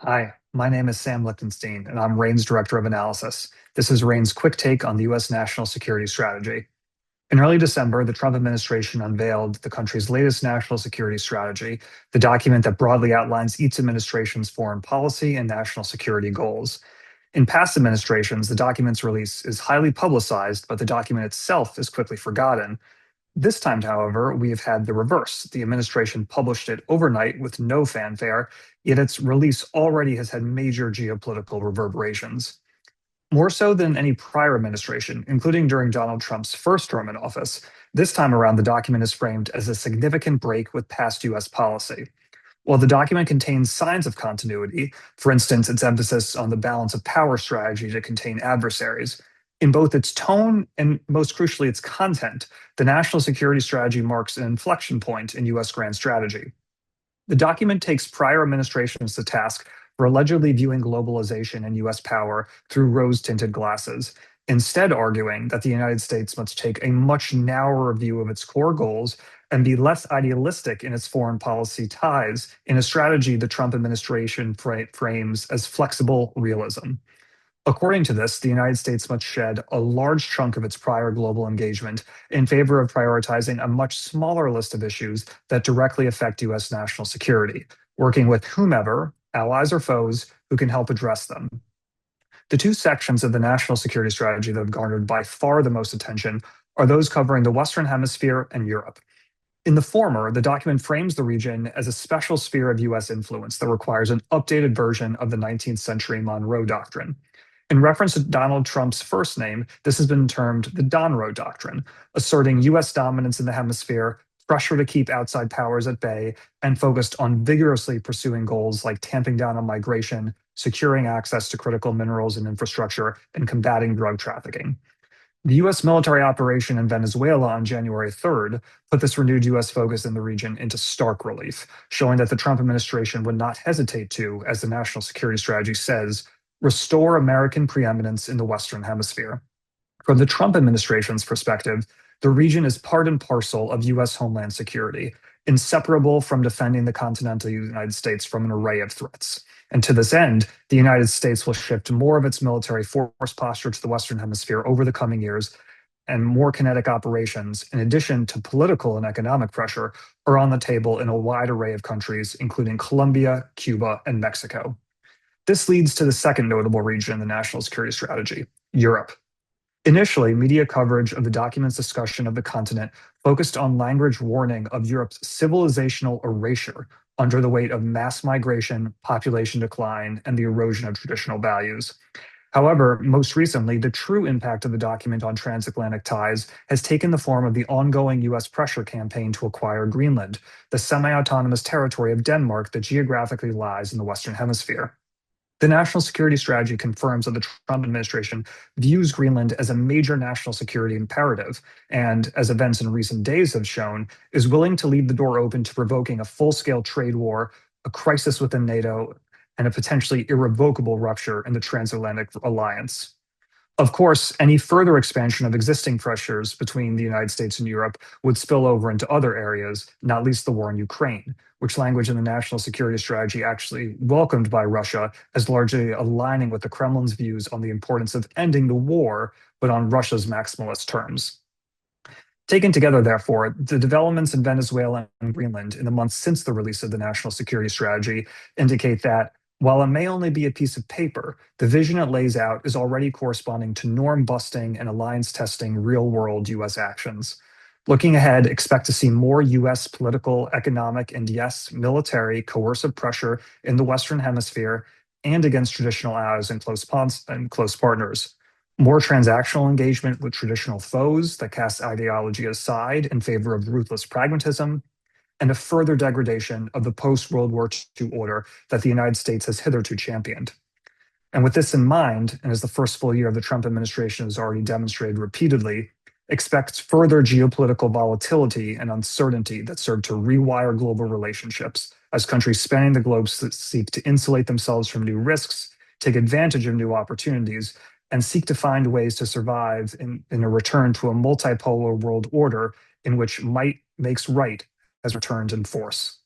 Hi, my name is Sam Lichtenstein, and I'm RANE's Director of Analysis. This is RANE's quick take on the U.S. national security strategy. In early December, the Trump administration unveiled the country's latest national security strategy, the document that broadly outlines each administration's foreign policy and national security goals. In past administrations, the document's release is highly publicized, but the document itself is quickly forgotten. This time, however, we have had the reverse. The administration published it overnight with no fanfare, yet its release already has had major geopolitical reverberations. More so than any prior administration, including during Donald Trump's first term in office, this time around the document is framed as a significant break with past US policy. While the document contains signs of continuity, for instance, its emphasis on the balance of power strategy to contain adversaries, in both its tone and most crucially its content, the national security strategy marks an inflection point in US grand strategy. The document takes prior administrations to task for allegedly viewing globalization and US power through rose tinted glasses, instead, arguing that the United States must take a much narrower view of its core goals and be less idealistic in its foreign policy ties in a strategy the Trump administration frames as flexible realism. According to this, the United States must shed a large chunk of its prior global engagement in favor of prioritizing a much smaller list of issues that directly affect US national security, working with whomever, allies or foes, who can help address them. The two sections of the national security strategy that have garnered by far the most attention are those covering the Western Hemisphere and Europe. In the former, the document frames the region as a special sphere of US influence that requires an updated version of the 19th century Monroe Doctrine. In reference to Donald Trump's first name, this has been termed the Monroe Doctrine, asserting US dominance in the hemisphere, pressure to keep outside powers at bay, and focused on vigorously pursuing goals like tamping down on migration, securing access to critical minerals and infrastructure, and combating drug trafficking. The US military operation in Venezuela on January 3rd put this renewed US focus in the region into stark relief, showing that the Trump administration would not hesitate to, as the national security strategy says, restore American preeminence in the Western Hemisphere. From the Trump administration's perspective, the region is part and parcel of US homeland security, inseparable from defending the continental United States from an array of threats. And to this end, the United States will shift more of its military force posture to the Western Hemisphere over the coming years, and more kinetic operations, in addition to political and economic pressure, are on the table in a wide array of countries, including Colombia, Cuba, and Mexico. This leads to the second notable region in the national security strategy, Europe. Initially, media coverage of the document's discussion of the continent focused on language warning of Europe's civilizational erasure under the weight of mass migration, population decline, and the erosion of traditional values. However, most recently, the true impact of the document on transatlantic ties has taken the form of the ongoing US pressure campaign to acquire Greenland, the semi autonomous territory of Denmark that geographically lies in the Western Hemisphere. The national security strategy confirms that the Trump administration views Greenland as a major national security imperative and, as events in recent days have shown, is willing to leave the door open to provoking a full-scale trade war, a crisis within NATO, and a potentially irrevocable rupture in the transatlantic alliance. Of course, any further expansion of existing pressures between the United States and Europe would spill over into other areas, not least the war in Ukraine, which language in the national security strategy actually welcomed by Russia as largely aligning with the Kremlin's views on the importance of ending the war, but on Russia's maximalist terms. Taken together, therefore, the developments in Venezuela and Greenland in the months since the release of the national security strategy indicate that while it may only be a piece of paper, the vision it lays out is already corresponding to norm busting and alliance testing real world US actions. Looking ahead, expect to see more US political, economic, and yes, military coercive pressure in the Western Hemisphere and against traditional allies and close partners. More transactional engagement with traditional foes that cast ideology aside in favor of ruthless pragmatism, and a further degradation of the post World War II order that the United States has hitherto championed. And with this in mind, and as the first full year of the Trump administration has already demonstrated repeatedly, expect further geopolitical volatility and uncertainty that serve to rewire global relationships as countries spanning the globe seek to insulate themselves from new risks, take advantage of new opportunities, and seek to find ways to survive in a return to a multipolar world order in which might makes right has returned in force.